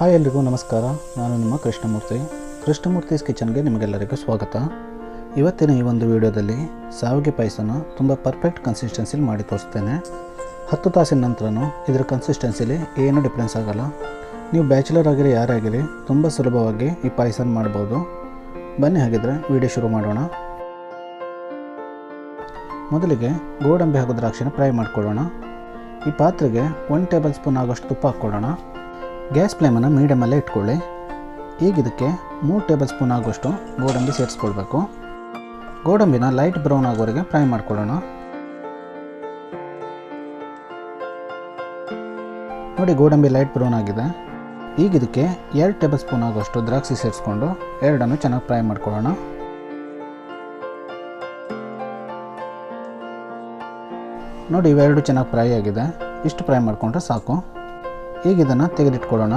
Hi ಎಲ್ರಿಗೂ ನಮಸ್ಕಾರ. ನಾನು ನಿಮ್ಮ ಕೃಷ್ಣಮೂರ್ತಿಸ್ ಕಿಚನ್ಗೆ ನಿಮಗೆಲ್ಲರಿಗೂ ಸ್ವಾಗತ. ಇವತ್ತಿನ ಈ ಒಂದು ವಿಡಿಯೋದಲ್ಲಿ ಶಾವಿಗೆ ಪಾಯಸನ ತುಂಬ ಪರ್ಫೆಕ್ಟ್ ಕನ್ಸಿಸ್ಟೆನ್ಸಿಲಿ ಮಾಡಿ ತೋರಿಸ್ತೇನೆ. 10 ತಾಸಿನ ನಂತರನೂ ಇದರ ಕನ್ಸಿಸ್ಟೆನ್ಸಿಲಿ ಏನೂ ಡಿಫ್ರೆನ್ಸ್ ಆಗಲ್ಲ. ನೀವು ಬ್ಯಾಚುಲರ್ ಆಗಿರಿ ಯಾರಾಗಿರಿ ತುಂಬ ಸುಲಭವಾಗಿ ಈ ಪಾಯಸನ ಮಾಡ್ಬೋದು. ಬನ್ನಿ ಹಾಗಿದ್ರೆ ವಿಡಿಯೋ ಶುರು ಮಾಡೋಣ. ಮೊದಲಿಗೆ ಗೋಡಂಬಿ ಹಾಗೂ ದ್ರಾಕ್ಷಿನ ಫ್ರೈ ಮಾಡ್ಕೊಳ್ಳೋಣ. ಈ ಪಾತ್ರೆಗೆ 1 ಟೇಬಲ್ ಸ್ಪೂನ್ ಆಗೋಷ್ಟು ತುಪ್ಪ ಹಾಕ್ಕೊಳ್ಳೋಣ. ಗ್ಯಾಸ್ ಫ್ಲೇಮನ್ನು ಮೀಡಿಯಮಲ್ಲೇ ಇಟ್ಕೊಳ್ಳಿ. ಈಗ ಇದಕ್ಕೆ 3 ಟೇಬಲ್ ಸ್ಪೂನ್ ಆಗೋಷ್ಟು ಗೋಡಂಬಿ ಸೇರಿಸ್ಕೊಳ್ಬೇಕು. ಗೋಡಂಬಿನ ಲೈಟ್ ಬ್ರೌನ್ ಆಗೋವರೆಗೆ ಫ್ರೈ ಮಾಡ್ಕೊಳ್ಳೋಣ. ನೋಡಿ, ಗೋಡಂಬಿ ಲೈಟ್ ಬ್ರೌನ್ ಆಗಿದೆ. ಈಗ ಇದಕ್ಕೆ 2 ಟೇಬಲ್ ಸ್ಪೂನ್ ಆಗೋಷ್ಟು ದ್ರಾಕ್ಷಿ ಸೇರಿಸ್ಕೊಂಡು ಎರಡನ್ನು ಚೆನ್ನಾಗಿ ಫ್ರೈ ಮಾಡ್ಕೊಳ್ಳೋಣ. ನೋಡಿ, ಇವೆರಡು ಚೆನ್ನಾಗಿ ಫ್ರೈ ಆಗಿದೆ. ಇಷ್ಟು ಫ್ರೈ ಮಾಡಿಕೊಂಡ್ರೆ ಸಾಕು. ಈಗ ಇದನ್ನು ತೆಗೆದಿಟ್ಕೊಳ್ಳೋಣ.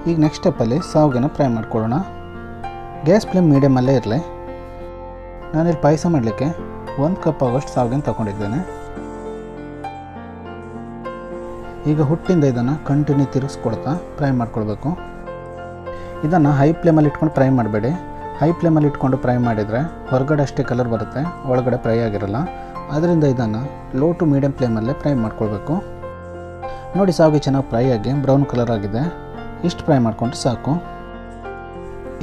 ಈಗ ನೆಕ್ಸ್ಟ್ ಸ್ಟೆಪ್ಪಲ್ಲಿ ಶಾವಿಗೆನ ಫ್ರೈ ಮಾಡ್ಕೊಳ್ಳೋಣ. ಗ್ಯಾಸ್ ಫ್ಲೇಮ್ ಮೀಡಿಯಮಲ್ಲೇ ಇರಲಿ. ನಾನಿಲ್ಲಿ ಪಾಯಸ ಮಾಡಲಿಕ್ಕೆ 1 ಕಪ್ ಆಗೋಷ್ಟು ಶಾವಿಗೆನ ತಗೊಂಡಿದ್ದೇನೆ. ಈಗ ಹುಟ್ಟಿಂದ ಇದನ್ನು ಕಂಟಿನ್ಯೂ ತಿರುಗಿಸ್ಕೊಡ್ತಾ ಫ್ರೈ ಮಾಡ್ಕೊಳ್ಬೇಕು. ಇದನ್ನು ಹೈ ಫ್ಲೇಮಲ್ಲಿ ಇಟ್ಕೊಂಡು ಫ್ರೈ ಮಾಡಬೇಡಿ. ಹೈ ಫ್ಲೇಮಲ್ಲಿ ಇಟ್ಕೊಂಡು ಫ್ರೈ ಮಾಡಿದರೆ ಹೊರಗಡೆ ಅಷ್ಟೇ ಕಲರ್ ಬರುತ್ತೆ, ಒಳಗಡೆ ಫ್ರೈ ಆಗಿರಲ್ಲ. ಅದರಿಂದ ಇದನ್ನು ಲೋ ಟು ಮೀಡಿಯಮ್ ಫ್ಲೇಮಲ್ಲೇ ಫ್ರೈ ಮಾಡ್ಕೊಳ್ಬೇಕು. ನೋಡಿ, ಶಾವಿಗೆ ಚೆನ್ನಾಗಿ ಫ್ರೈ ಆಗಿ ಬ್ರೌನ್ ಕಲರ್ ಆಗಿದೆ. ಇಷ್ಟು ಫ್ರೈ ಮಾಡಿಕೊಂಡ್ರೆ ಸಾಕು.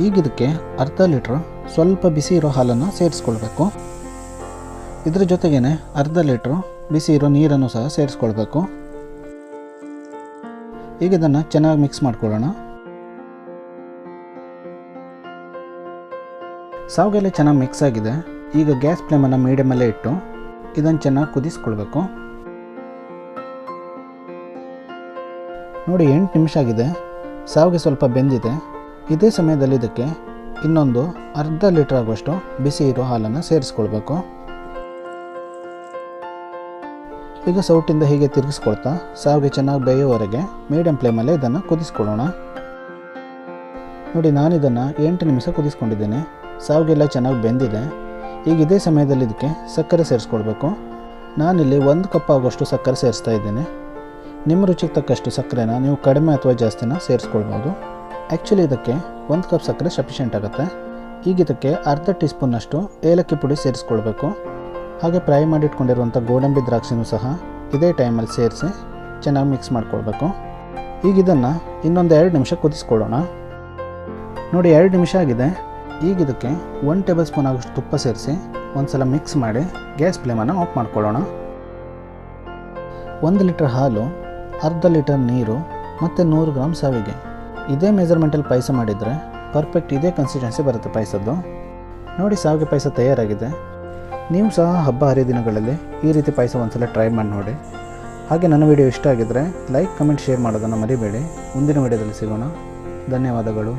ಈಗ ಇದಕ್ಕೆ ಅರ್ಧ ಲೀಟ್ರ್ ಸ್ವಲ್ಪ ಬಿಸಿ ಇರೋ ಹಾಲನ್ನು ಸೇರಿಸ್ಕೊಳ್ಬೇಕು. ಇದ್ರ ಜೊತೆಗೇ ಅರ್ಧ ಲೀಟ್ರು ಬಿಸಿ ಇರೋ ನೀರನ್ನು ಸಹ ಸೇರಿಸ್ಕೊಳ್ಬೇಕು. ಈಗ ಇದನ್ನು ಚೆನ್ನಾಗಿ ಮಿಕ್ಸ್ ಮಾಡ್ಕೊಳ್ಳೋಣ. ಶಾವಿಗೆಲ್ಲ ಚೆನ್ನಾಗಿ ಮಿಕ್ಸ್ ಆಗಿದೆ. ಈಗ ಗ್ಯಾಸ್ ಫ್ಲೇಮನ್ನು ಮೀಡಿಯಮಲ್ಲೇ ಇಟ್ಟು ಇದನ್ನು ಚೆನ್ನಾಗಿ ಕುದಿಸ್ಕೊಳ್ಬೇಕು. ನೋಡಿ, 8 ನಿಮಿಷ ಆಗಿದೆ. ಶಾವಿಗೆ ಸ್ವಲ್ಪ ಬೆಂದಿದೆ. ಇದೇ ಸಮಯದಲ್ಲಿ ಇದಕ್ಕೆ ಇನ್ನೊಂದು ಅರ್ಧ ಲೀಟ್ರ್ ಆಗುವಷ್ಟು ಬಿಸಿ ಇರೋ ಹಾಲನ್ನು ಸೇರಿಸ್ಕೊಳ್ಬೇಕು. ಈಗ ಸೌಟಿಂದ ಹೀಗೆ ತಿರುಗಿಸ್ಕೊಳ್ತಾ ಶಾವಿಗೆ ಚೆನ್ನಾಗಿ ಬೇಯೋವರೆಗೆ ಮೀಡಿಯಮ್ ಫ್ಲೇಮಲ್ಲೇ ಇದನ್ನು ಕುದಿಸ್ಕೊಳ್ಳೋಣ. ನೋಡಿ, ನಾನಿದನ್ನು 8 ನಿಮಿಷ ಕುದಿಸ್ಕೊಂಡಿದ್ದೇನೆ. ಶಾವಿಗೆ ಎಲ್ಲ ಚೆನ್ನಾಗಿ ಬೆಂದಿದೆ. ಈಗ ಇದೇ ಸಮಯದಲ್ಲಿ ಇದಕ್ಕೆ ಸಕ್ಕರೆ ಸೇರಿಸ್ಕೊಳ್ಬೇಕು. ನಾನಿಲ್ಲಿ 1 ಕಪ್ ಆಗೋಷ್ಟು ಸಕ್ಕರೆ ಸೇರಿಸ್ತಾ ಇದ್ದೇನೆ. ನಿಮ್ಮ ರುಚಿಗೆ ತಕ್ಕಷ್ಟು ಸಕ್ಕರೆನ ನೀವು ಕಡಿಮೆ ಅಥವಾ ಜಾಸ್ತಿನ ಸೇರಿಸ್ಕೊಳ್ಬೋದು. ಆ್ಯಕ್ಚುಲಿ ಇದಕ್ಕೆ 1 ಕಪ್ ಸಕ್ಕರೆ ಸಫಿಷಿಯೆಂಟ್ ಆಗುತ್ತೆ. ಈಗ ಇದಕ್ಕೆ ಅರ್ಧ ಟೀ ಸ್ಪೂನ್ನಷ್ಟು ಏಲಕ್ಕಿ ಪುಡಿ ಸೇರಿಸ್ಕೊಳ್ಬೇಕು. ಹಾಗೆ ಫ್ರೈ ಮಾಡಿಟ್ಕೊಂಡಿರುವಂಥ ಗೋಡಂಬಿ ದ್ರಾಕ್ಷಿನೂ ಸಹ ಇದೇ ಟೈಮಲ್ಲಿ ಸೇರಿಸಿ ಚೆನ್ನಾಗಿ ಮಿಕ್ಸ್ ಮಾಡ್ಕೊಳ್ಬೇಕು. ಈಗ ಇದನ್ನು ಇನ್ನೊಂದು 2 ನಿಮಿಷ ಕುದಿಸ್ಕೊಳ್ಳೋಣ. ನೋಡಿ, 2 ನಿಮಿಷ ಆಗಿದೆ. ಈಗ ಇದಕ್ಕೆ 1 ಟೇಬಲ್ ಸ್ಪೂನ್ ಆಗೋಷ್ಟು ತುಪ್ಪ ಸೇರಿಸಿ ಒಂದು ಸಲ ಮಿಕ್ಸ್ ಮಾಡಿ ಗ್ಯಾಸ್ ಫ್ಲೇಮನ್ನು ಆಫ್ ಮಾಡ್ಕೊಳ್ಳೋಣ. 1 ಲೀಟರ್ ಹಾಲು, ಅರ್ಧ ಲೀಟರ್ ನೀರು ಮತ್ತು 100 ಗ್ರಾಮ್ ಶಾವಿಗೆ, ಇದೇ ಮೆಜರ್ಮೆಂಟಲ್ಲಿ ಪಾಯಸ ಮಾಡಿದರೆ ಪರ್ಫೆಕ್ಟ್ ಇದೇ ಕನ್ಸಿಸ್ಟೆನ್ಸಿ ಬರುತ್ತೆ ಪಾಯಸದ್ದು. ನೋಡಿ, ಶಾವಿಗೆ ಪಾಯಸ ತಯಾರಾಗಿದೆ. ನೀವು ಸಹ ಹಬ್ಬ ಹರಿದಿನಗಳಲ್ಲಿ ಈ ರೀತಿ ಪಾಯಸ ಒಂದ್ಸಲ ಟ್ರೈ ಮಾಡಿ ನೋಡಿ. ಹಾಗೆ ನನ್ನ ವಿಡಿಯೋ ಇಷ್ಟ ಆಗಿದ್ದರೆ ಲೈಕ್, ಕಮೆಂಟ್, ಶೇರ್ ಮಾಡೋದನ್ನು ಮರಿಬೇಡಿ. ಮುಂದಿನ ವಿಡಿಯೋದಲ್ಲಿ ಸಿಗೋಣ. ಧನ್ಯವಾದಗಳು.